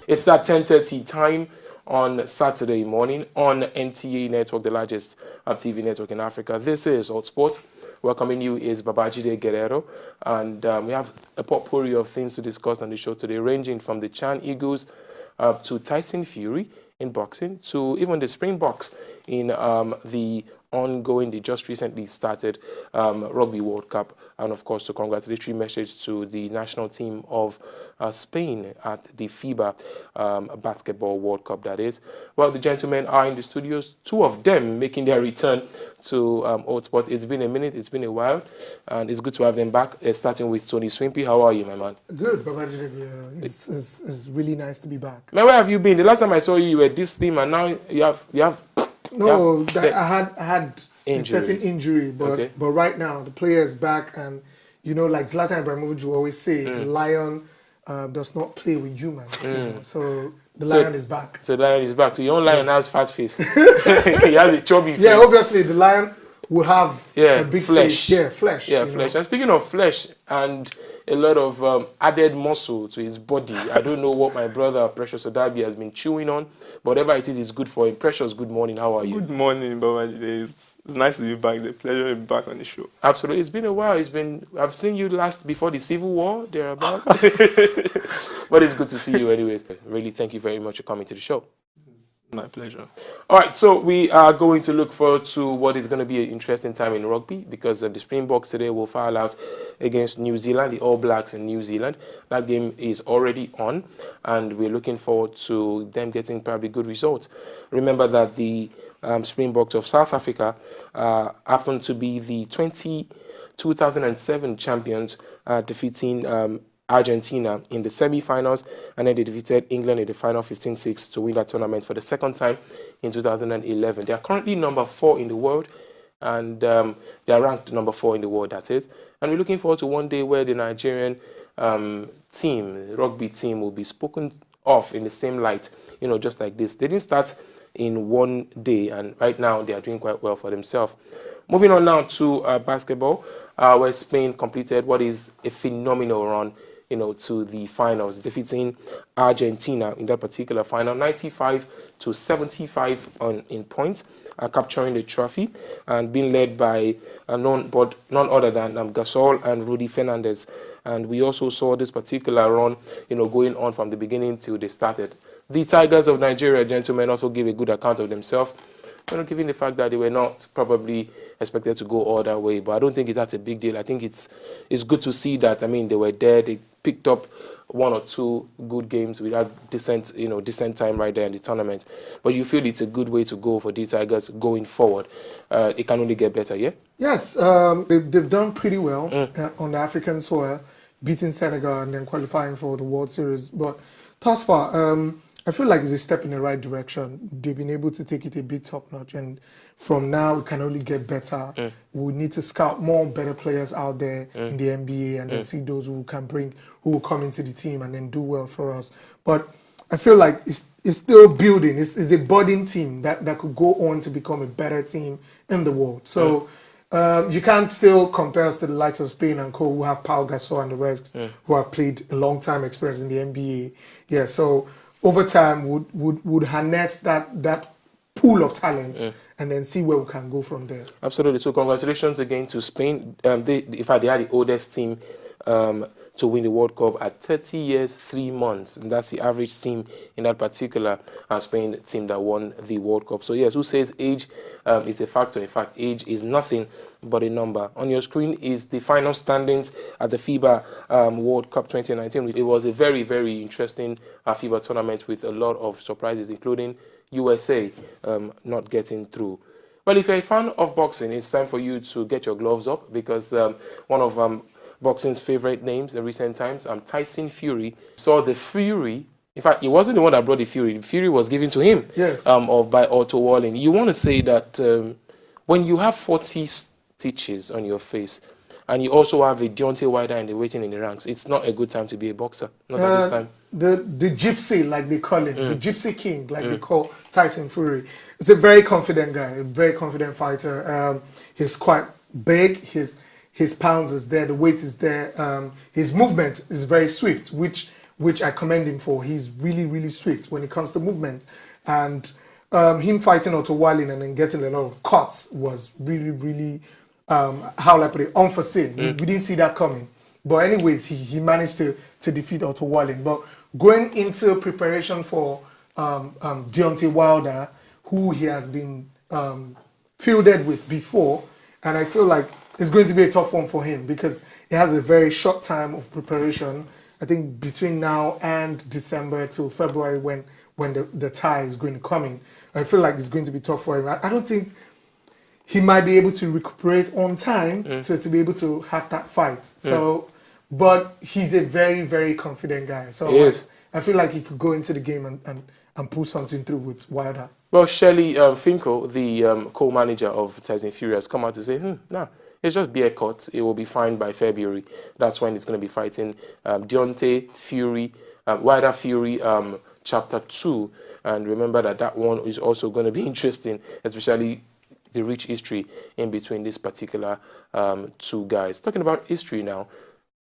It's that 10:30 time on Saturday morning on NTA Network, the largest TV network in Africa. This is Hotsports. Welcoming you is Babajide Guerrero, and we have a potpourri of things to discuss on the show today, ranging from the Chan Eagles to Tyson Fury in boxing, to even the Springboks in the just recently started Rugby World Cup, and of course, a congratulatory message to the national team of Spain at the FIBA Basketball World Cup, that is. Well, the gentlemen are in the studios, two of them making their return to Hotsports. It's been a minute, it's been a while, and it's good to have them back, starting with Tony Swimpy. How are you, my man? Good, Babajide. It's really nice to be back. Man, where have you been? The last time I saw you, you were this slim, and now you have No, I had a Injuries. certain injury, but right now the player is back, and you know, like Zlatan Ibrahimovic will always say, the lion does not play with humans. You know? So the lion is back. So the lion is back. So your own lion has fat face. He has a chubby face. Yeah, obviously the lion will have a big flesh. face. Yeah, flesh. Yeah, flesh. And speaking of flesh and a lot of added muscle to his body, I don't know what my brother Precious Odabi has been chewing on, but whatever it is, it's good for him. Precious, good morning. How are you? Good morning, Babajide. It's nice to be back. The pleasure to be back on the show. Absolutely. It's been a while. I've seen you last before the Civil War, thereabout. But it's good to see you anyways. Really, thank you very much for coming to the show. My pleasure. All right, so we are going to look forward to what is going to be an interesting time in rugby, because the Springboks today will file out against New Zealand, the All Blacks in New Zealand. That game is already on, and we're looking forward to them getting probably good results. Remember that the Springboks of South Africa happen to be the 2007 champions, defeating Argentina in the semi-finals, and then they defeated England in the final 15-6 to win that tournament for the second time in 2011. They are currently number 4 in the world, and they are ranked number 4 in the world, that is. And we're looking forward to one day where the Nigerian rugby team will be spoken of in the same light, you know, just like this. They didn't start in one day, and right now they are doing quite well for themselves. Moving on now to basketball, where Spain completed what is a phenomenal run, you know, to the finals, defeating Argentina in that particular final, 95-75 in points, capturing the trophy and being led by none other than Gasol and Rudy Fernandez. And we also saw this particular run, you know, going on from the beginning till they started. The Tigers of Nigeria, gentlemen, also gave a good account of themselves, you know, given the fact that they were not probably expected to go all that way. But I don't think that's a big deal. I think it's good to see that. I mean, they were there. They picked up 1 or 2 good games without decent time right there in the tournament. But you feel it's a good way to go for the Tigers going forward. It can only get better, yeah? Yes, they've done pretty well on the African soil, beating Senegal and then qualifying for the World Series. But thus far, I feel like it's a step in the right direction. They've been able to take it a bit top-notch, and from now it can only get better. We need to scout more better players out there in the NBA, and then see those who will come into the team and then do well for us. But I feel like it's still building. It's a budding team that could go on to become a better team in the world. So you can't still compare us to the likes of Spain and co, who have Pau Gasol and the rest, who have played a long time experience in the NBA. Yeah, so over time would harness that pool of talent and then see where we can go from there. Absolutely. So congratulations again to Spain. In fact, they are the oldest team to win the World Cup at 30 years, 3 months. And that's the average team in that particular Spain team that won the World Cup. So yes, who says age is a factor? In fact, age is nothing but a number. On your screen is the final standings at the FIBA World Cup 2019. It was a very, very interesting FIBA tournament with a lot of surprises, including USA not getting through. Well, if you're a fan of boxing, it's time for you to get your gloves up, because one of boxing's favorite names in recent times, Tyson Fury, saw the Fury. In fact, he wasn't the one that brought the Fury. The Fury was given to him by Otto Walling. You want to say that when you have 40 stitches on your face, and you also have a Deontay Wilder and waiting in the ranks, it's not a good time to be a boxer. Not at this time. The gypsy, like they call him, the gypsy king, like they call Tyson Fury. He's a very confident guy, a very confident fighter. He's quite big. His pounds is there, the weight is there. His movement is very swift, which which I commend him for. He's really, really swift when it comes to movement. And him fighting Otto Wallin and then getting a lot of cuts was really, really, how will I put it, unforeseen. We didn't see that coming. But anyways, he managed to defeat Otto Wallin. But going into preparation for Deontay Wilder, who he has been fielded with before, and I feel like it's going to be a tough one for him because he has a very short time of preparation. I think between now and December to February when the tie is going to come in. I feel like it's going to be tough for him. I don't think he might be able to recuperate on time to be able to have that fight. So, but he's a very, very confident guy. So I feel like he could go into the game and pull something through with Wilder. Well, Shelley Finkel, the co-manager of Tyson Fury, has come out to say, nah, it's just beer cut. It will be fine by February. That's when it's going to be fighting Deontay Fury, Wilder Fury, Chapter 2. And remember that one is also going to be interesting, especially the rich history in between this particular two guys. Talking about history now,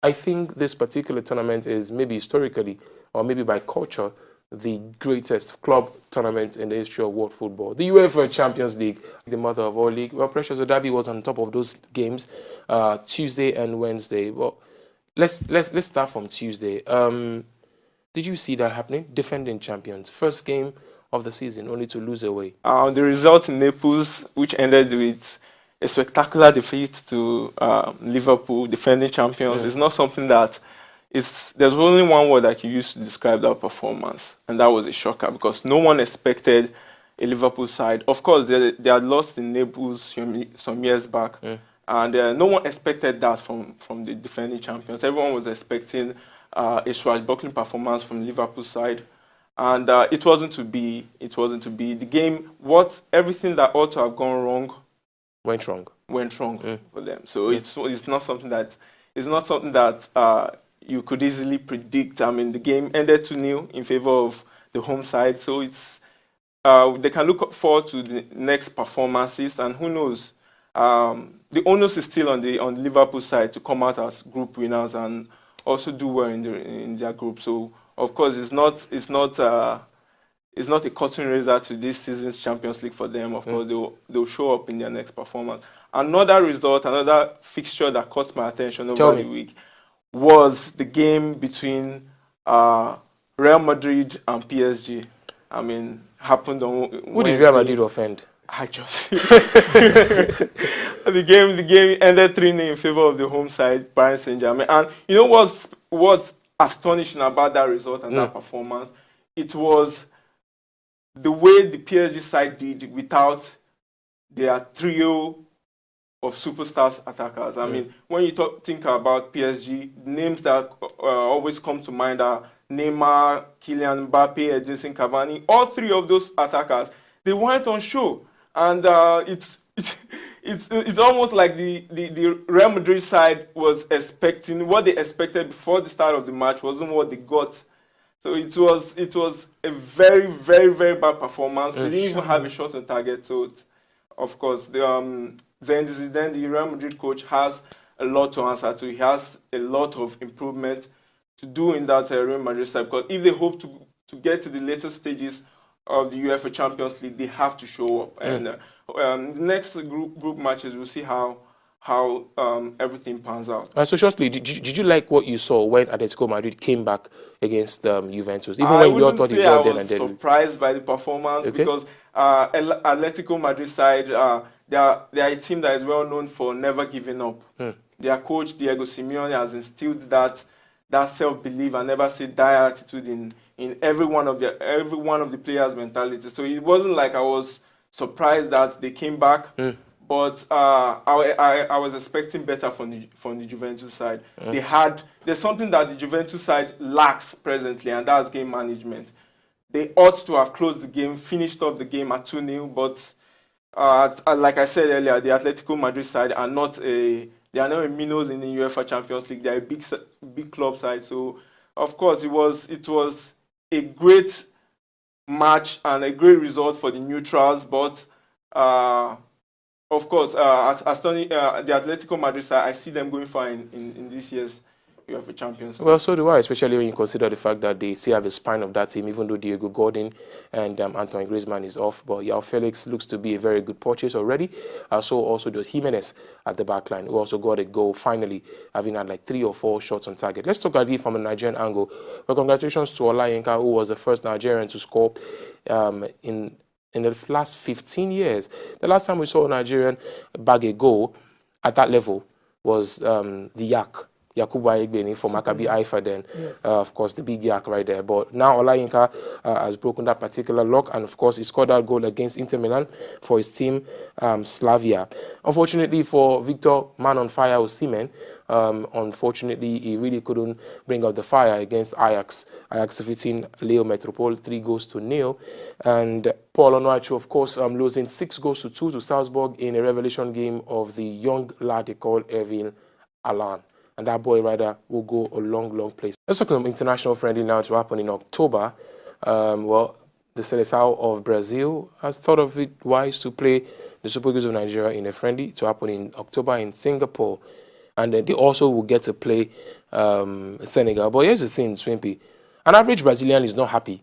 I think this particular tournament is maybe historically or maybe by culture the greatest club tournament in the history of world football. The UEFA Champions League, the mother of all league. Well, Precious Odabi was on top of those games Tuesday and Wednesday. Well, let's start from Tuesday. Did you see that happening? Defending champions, first game of the season, only to lose away. The result in Naples, which ended with a spectacular defeat to Liverpool, defending champions, is not something that there's only one word I can use to describe that performance, and that was a shocker because no one expected a Liverpool side. Of course, they had lost in Naples some years back, and no one expected that from the defending champions. Everyone was expecting a swashbuckling performance from Liverpool side, and it wasn't to be. It wasn't to be. The game, everything that ought to have gone wrong, went wrong for them. So it's not something that you could easily predict. I mean, the game ended 2-0 in favor of the home side, so they can look forward to the next performances, and who knows, the onus is still on the Liverpool side to come out as group winners and also do well in their group. So of course, it's not a cutting razor to this season's Champions League for them. Of course, they'll show up in their next performance. Another fixture that caught my attention over the week was the game between Real Madrid and PSG. I mean, happened on Who did Real Madrid offend? I just the game ended 3-0 in favor of the home side, Paris Saint-Germain. And you know what's astonishing about that result and that performance? It was the way the PSG side did without their trio of superstars attackers. I mean, when you think about PSG, names that always come to mind are Neymar, Kylian Mbappe, Edinson Cavani. All three of those attackers, they weren't on show, and it's almost like the Real Madrid side was expecting what they expected before the start of the match wasn't what they got. So it was a very, very, very bad performance. They didn't even have a shot on target. So of course, Zinedine Zidane, the Real Madrid coach, has a lot to answer to. He has a lot of improvement to do in that Real Madrid side, because if they hope to get to the later stages of the UEFA Champions League, they have to show up. And the next group matches, we'll see how everything pans out. So shortly, did you like what you saw when Atletico Madrid came back against Juventus? Even when we all thought it was all dead and dead. I was surprised by the performance because Atletico Madrid side, they are a team that is well known for never giving up. Their coach Diego Simeone has instilled that self-belief and never say die attitude in every one of the players' mentality. So it wasn't like I was surprised that they came back. But I was expecting better from the Juventus side. There's something that the Juventus side lacks presently, and that's game management. They ought to have closed the game, finished off the game at 2-0, but like I said earlier, the Atletico Madrid side are not a minnows in the UEFA Champions League. They're a big club side. So of course it was a great match and a great result for the neutrals, but of course, the Atletico Madrid side, I see them going far in this year's UEFA Champions League. Well, so do I, especially when you consider the fact that they still have a spine of that team, even though Diego Gordon and Antoine Griezmann is off. But João Felix looks to be a very good purchase already. So also does Jimenez at the back line, who also got a goal finally, having had like 3 or 4 shots on target. Let's talk at it from a Nigerian angle. Well, congratulations to Olayinka, who was the first Nigerian to score in the last 15 years. The last time we saw a Nigerian bag a goal at that level was the Yak. Yakubu Aigbeni for Maccabi Haifa then. Yes. Of course, the big yak right there. But now Olayinka has broken that particular lock, and of course, he scored that goal against Inter Milan for his team, Slavia. Unfortunately for Victor Man on Fire Osimhen, unfortunately, he really couldn't bring out the fire against Ajax. Ajax defeating Leo Metropole 3-0. And Paul Onuachu, of course, losing 6-2 to Salzburg in a revelation game of the young lad they call Ervin Alan. And that boy rider will go a long, long place. Let's talk about international friendly now to happen in October. Well, the Seleção of Brazil has thought of it wise to play the Super Eagles of Nigeria in a friendly to happen in October in Singapore. And they also will get to play Senegal. But here's the thing, Swimpy. An average Brazilian is not happy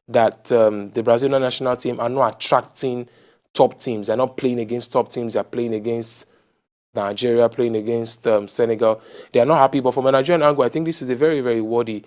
that the Brazilian national team are not attracting top teams. They're not playing against top teams. They're playing against Nigeria, playing against Senegal. They are not happy, but from a Nigerian angle, I think this is a very, very worthy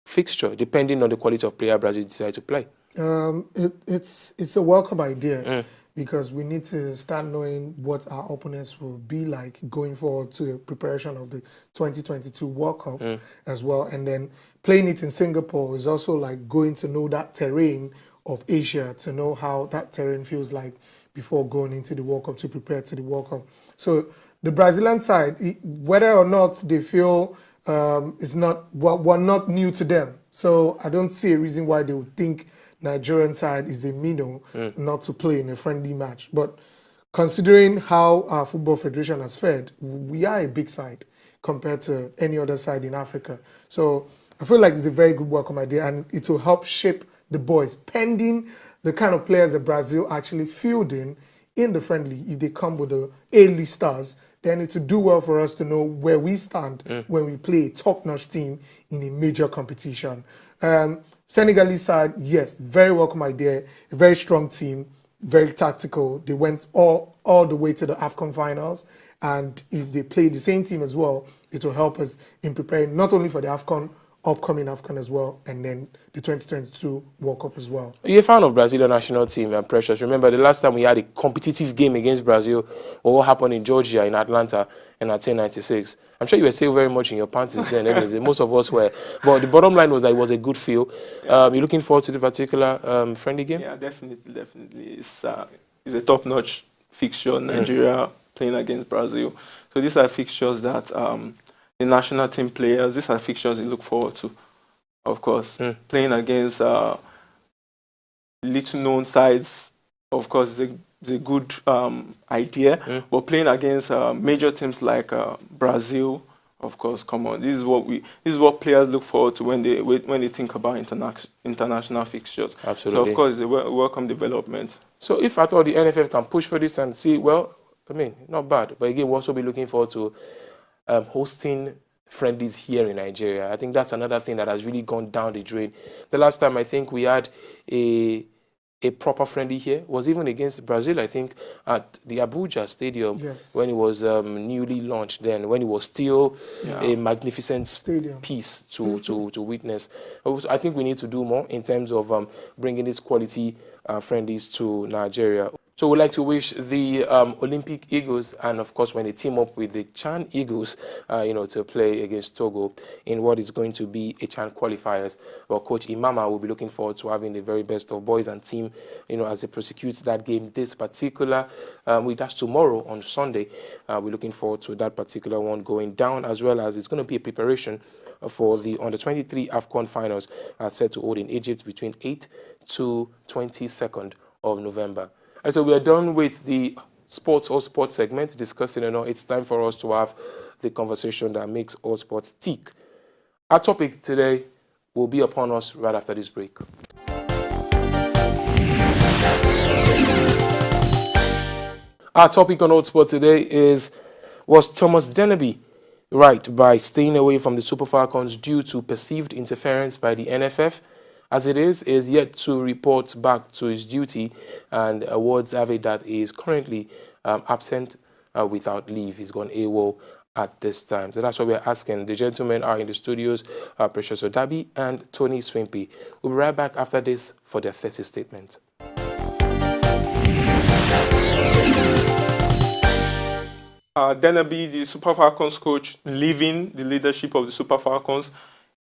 fixture, depending on the quality of player Brazil decide to play. It's a welcome idea because we need to start knowing what our opponents will be like going forward to preparation of the 2022 World Cup as well. And then playing it in Singapore is also like going to know that terrain of Asia, to know how that terrain feels like before going into the World Cup, to prepare to the World Cup. So the Brazilian side, whether or not they feel it's not, we're not new to them. So I don't see a reason why they would think Nigerian side is a minnow not to play in a friendly match. But considering how our Football Federation has fared, we are a big side compared to any other side in Africa. So I feel like it's a very good welcome idea, and it will help shape the boys, pending the kind of players that Brazil actually fielding in the friendly. If they come with the A-list stars, then it will do well for us to know where we stand when we play a top-notch team in a major competition. Senegalese side, yes, very welcome idea, a very strong team, very tactical. They went all the way to the AFCON finals, and if they play the same team as well, it will help us in preparing not only for the upcoming AFCON as well, and then the 2022 World Cup as well. You're a fan of Brazilian national team, and Precious. Remember the last time we had a competitive game against Brazil, or what happened in Georgia, in Atlanta, in 1996. I'm sure you were still very much in your panties then, anyways. Most of us were. But the bottom line was that it was a good feel. You're looking forward to the particular friendly game? Yeah, definitely. It's a top-notch fixture, Nigeria playing against Brazil. So these are fixtures that the national team players, these are fixtures they look forward to, of course. Playing against little-known sides, of course, is a good idea. But playing against major teams like Brazil, of course, come on. This is what players look forward to when they think about international fixtures. Absolutely. So of course, it's a welcome development. So if I thought the NFF can push for this and see, well, I mean, not bad. But again, we'll also be looking forward to hosting friendlies here in Nigeria. I think that's another thing that has really gone down the drain. The last time I think we had a proper friendly here was even against Brazil, I think, at the Abuja Stadium, when it was newly launched then, when it was still a magnificent stadium piece to witness. I think we need to do more in terms of bringing these quality friendlies to Nigeria. So we'd like to wish the Olympic Eagles, and of course when they team up with the Chan Eagles, to play against Togo in what is going to be a Chan qualifiers. Well, Coach Imama will be looking forward to having the very best of boys and team, as they prosecute that game this particular week. That's tomorrow on Sunday. We're looking forward to that particular one going down, as well as it's going to be a preparation for the under-23 AFCON finals set to hold in Egypt between 8th to 22nd of November. And so we are done with the sports segment discussing, it's time for us to have the conversation that makes all sports tick. Our topic today will be upon us right after this break. Our topic on Hotsports today was Thomas Dennerby right by staying away from the Super Falcons due to perceived interference by the NFF. As it is yet to report back to his duty, and awards have it that he is currently absent without leave. He's gone AWOL at this time. So that's what we're asking. The gentlemen are in the studios, Precious Odabi and Tony Swimpy. We'll be right back after this for their thesis statement. Denaby, the Super Falcons coach, leaving the leadership of the Super Falcons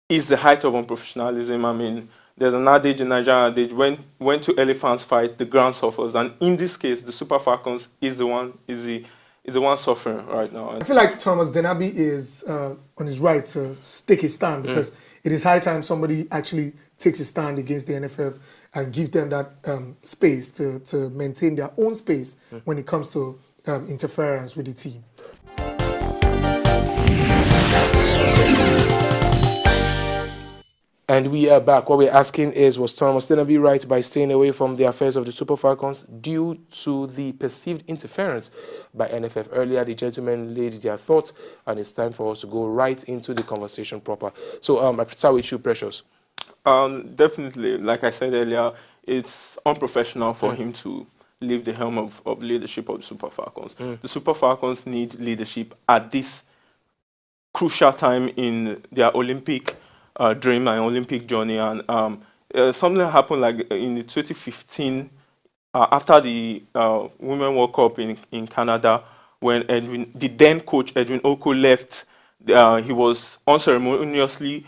is the height of unprofessionalism. I mean, there's an adage in Nigeria, adage, when two elephants fight, the ground suffers. And in this case, the Super Falcons is the one suffering right now. I feel like Thomas Denaby is on his right to take a stand, because it is high time somebody actually takes a stand against the NFF and give them that space to maintain their own space when it comes to interference with the team. And we are back. What we're asking is, was Thomas Denaby right by staying away from the affairs of the Super Falcons due to the perceived interference by NFF? Earlier, the gentlemen laid their thoughts, and it's time for us to go right into the conversation proper. So, I start with you, Precious. Definitely, like I said earlier, it's unprofessional for him to leave the helm of leadership of the Super Falcons. The Super Falcons need leadership at this crucial time in their Olympic dream and Olympic journey. And something happened like in the 2015 after the Women World Cup in Canada, when the then coach Edwin Oko left. He was unceremoniously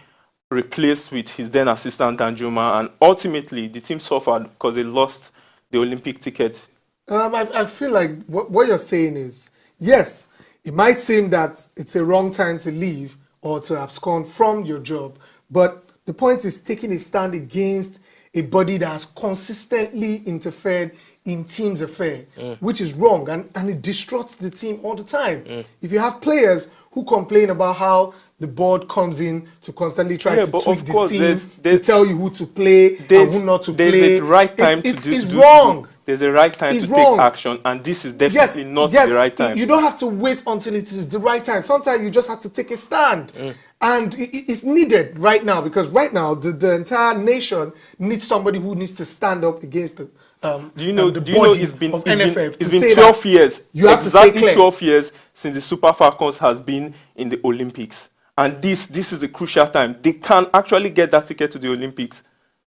replaced with his then assistant Danjuma, and ultimately the team suffered because they lost the Olympic ticket. I feel like what you're saying is, yes, it might seem that it's a wrong time to leave or to abscond from your job, but the point is taking a stand against a body that has consistently interfered in teams' affairs, which is wrong, and it disrupts the team all the time. If you have players who complain about how the board comes in to constantly try to tweak the team, to tell you who to play and who not to play, there's a right time it's wrong. There's a right time to take action, and this is definitely not the right time. You don't have to wait until it is the right time. Sometimes you just have to take a stand. And it's needed right now, because right now the entire nation needs somebody who needs to stand up against the body of NFF. It's been 12 years. You have exactly to stay clear. 12 years since the Super Falcons has been in the Olympics. And this is a crucial time. They can actually get that ticket to the Olympics.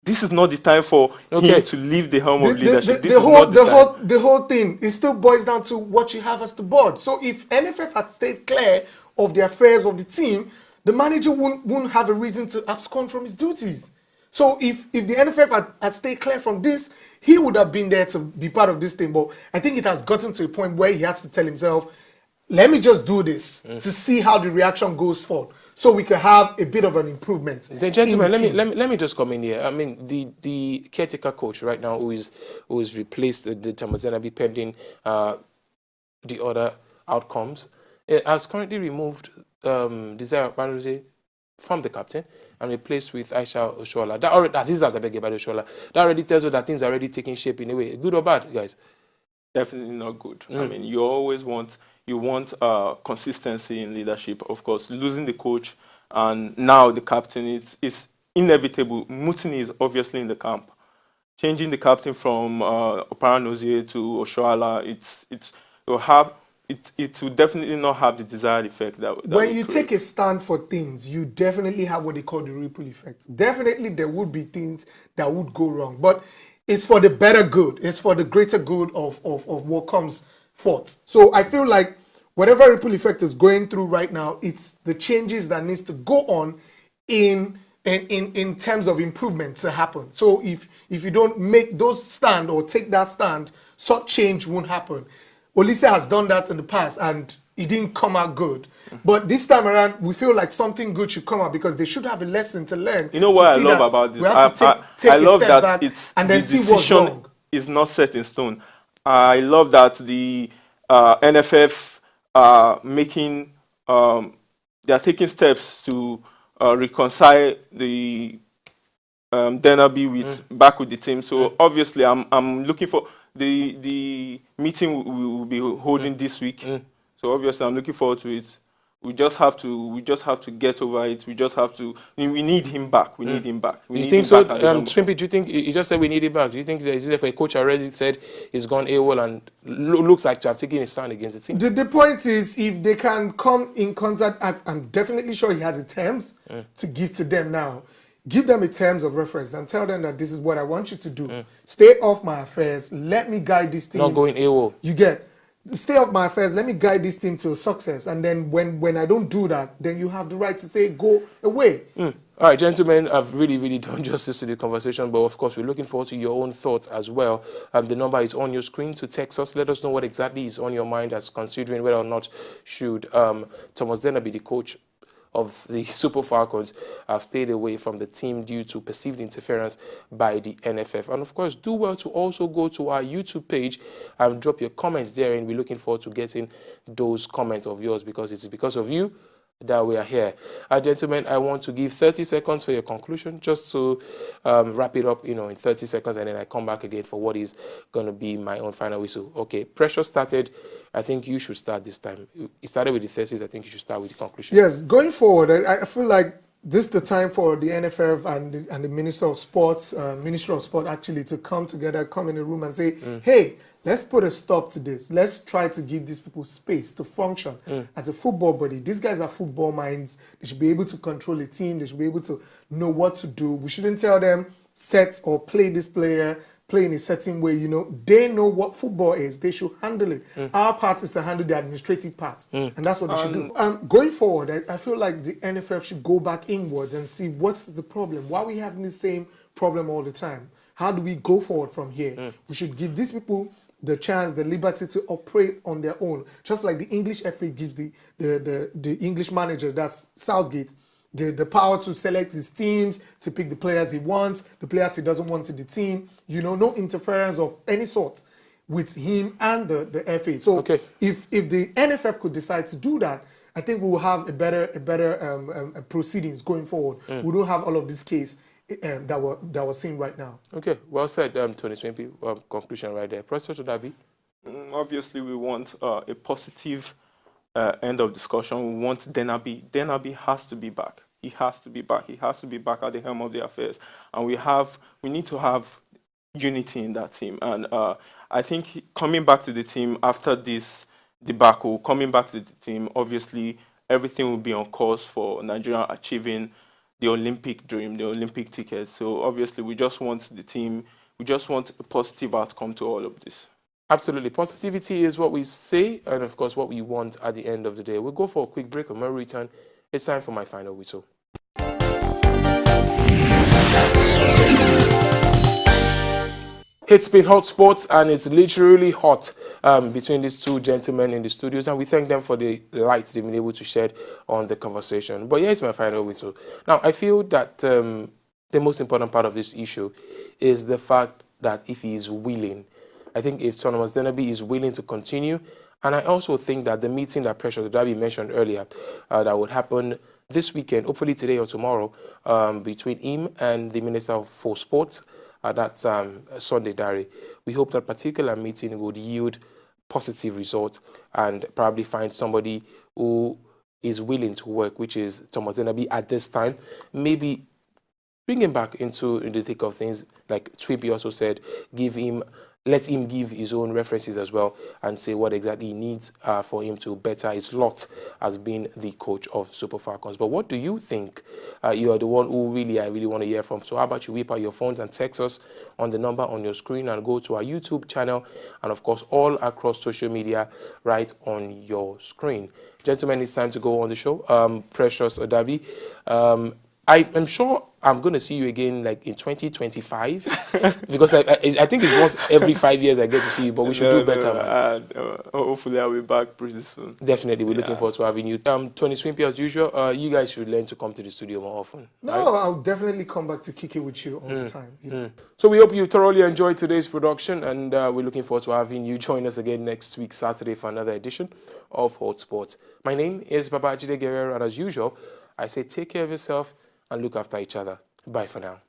This is not the time for him to leave the helm of leadership. The whole thing, it still boils down to what you have as the board. So if NFF had stayed clear of the affairs of the team, the manager wouldn't have a reason to abscond from his duties. So if the NFF had stayed clear from this, he would have been there to be part of this thing. But I think it has gotten to a point where he has to tell himself, let me just do this to see how the reaction goes forward, so we can have a bit of an improvement. The gentlemen, let me just come in here. I mean, the caretaker coach right now, who is replaced the Thomas Denaby pending the other outcomes, has currently removed Desire Banuze from the captain and replaced with Aisha Oshoala. That already tells you that things are already taking shape in a way. Good or bad, guys? Definitely not good. I mean, you always want consistency in leadership. Of course, losing the coach and now the captain, it's inevitable. Mutiny is obviously in the camp. Changing the captain from Oparanozie to Oshoala, it will definitely not have the desired effect. When you take a stand for things, you definitely have what they call the ripple effect. Definitely there would be things that would go wrong, but it's for the better good. It's for the greater good of what comes forth. So I feel like whatever ripple effect is going through right now, it's the changes that needs to go on in terms of improvement to happen. So if you don't make those stand or take that stand, such change won't happen. Olise has done that in the past and it didn't come out good. But this time around, we feel like something good should come out, because they should have a lesson to learn. You know what I love about this? We have to take I love a step that back and then see what's decision wrong. is not set in stone. I love that the NFF are making, they are taking steps to reconcile the Denaby back with the team. So obviously, I'm looking for the meeting we will be holding this week. So obviously, I'm looking forward to it. We just have to get over it. We just have to. We need him back. We need him back. You think so, Swimpy? Do you think he just said we need him back? Do you think is it for a coach already said he's gone AWOL and looks like to have taken a stand against the team? The point is, if they can come in contact, I'm definitely sure he has the terms to give to them now. Give them a terms of reference and tell them that this is what I want you to do. Stay off my affairs. Let me guide this team. Not going AWOL. You get. Stay off my affairs. Let me guide this team to success. And then when I don't do that, then you have the right to say, go away. All right, gentlemen, I've really done justice to the conversation, but of course, we're looking forward to your own thoughts as well. The number is on your screen to text us. Let us know what exactly is on your mind as considering whether or not should Thomas Denner be the coach of the Super Falcons. Have stayed away from the team due to perceived interference by the NFF. And of course, do well to also go to our YouTube page and drop your comments there, and we're looking forward to getting those comments of yours, because it's because of you that we are here. Gentlemen, I want to give 30 seconds for your conclusion, just to wrap it up, in 30 seconds, and then I come back again for what is going to be my own final whistle. Okay, Precious started. I think you should start this time. It started with the thesis. I think you should start with the conclusion. Yes, going forward, I feel like this is the time for the NFF and the Minister of Sports, Ministry of Sport actually to come together, come in the room and say, hey, let's put a stop to this. Let's try to give these people space to function as a football body. These guys are football minds. They should be able to control a team. They should be able to know what to do. We shouldn't tell them set or play this player, play in a certain way. They know what football is. They should handle it. Our part is to handle the administrative part, and that's what they should do. Going forward, I feel like the NFF should go back inwards and see what's the problem. Why are we having the same problem all the time? How do we go forward from here? We should give these people the chance, the liberty to operate on their own, just like the English FA gives the English manager, that's Southgate, the power to select his teams, to pick the players he wants, the players he doesn't want in the team. No interference of any sort with him and the FA. So if the NFF could decide to do that, I think we will have a better proceedings going forward. We don't have all of this case that we're seeing right now. Okay, well said, Tony Swimpy. Conclusion right there. Professor Odabi? Obviously, we want a positive end of discussion. We want Denabi. Denabi has to be back. He has to be back. He has to be back at the helm of the affairs. And we need to have unity in that team. And I think coming back to the team after this debacle, obviously everything will be on course for Nigeria achieving the Olympic dream, the Olympic ticket. So obviously we just want a positive outcome to all of this. Absolutely. Positivity is what we say, and of course what we want at the end of the day. We'll go for a quick break, and when we return, it's time for my final whistle. It's been Hotsports, and it's literally hot between these two gentlemen in the studios, and we thank them for the light they've been able to shed on the conversation. But here's my final whistle. Now, I feel that the most important part of this issue is the fact that if he is willing, I think if Thomas Denner is willing to continue, and I also think that the meeting that Precious Odabi mentioned earlier that would happen this weekend, hopefully today or tomorrow, between him and the Minister for Sports, that's Sunday Dari. We hope that particular meeting would yield positive results and probably find somebody who is willing to work, which is Thomas Denner at this time. Maybe bring him back into the thick of things, like Swimpy also said, let him give his own references as well and say what exactly he needs for him to better his lot as being the coach of Super Falcons. But what do you think? You are the one who I really want to hear from. So how about you whip out your phones and text us on the number on your screen, and go to our YouTube channel and, of course, all across social media right on your screen. Gentlemen, it's time to go on the show. Precious Odabi, I am sure I'm going to see you again like in 2025 because I think it's once every 5 years I get to see you, but we should do better, man. Hopefully I'll be back pretty soon. Definitely, we're looking forward to having you. Tony Swimpy, as usual, you guys should learn to come to the studio more often. No, right? I'll definitely come back to kick it with you all the time. So we hope you thoroughly enjoyed today's production, and we're looking forward to having you join us again next week, Saturday, for another edition of Hotsports. My name is Babajide Guerrero, and as usual, I say take care of yourself and look after each other. Bye for now.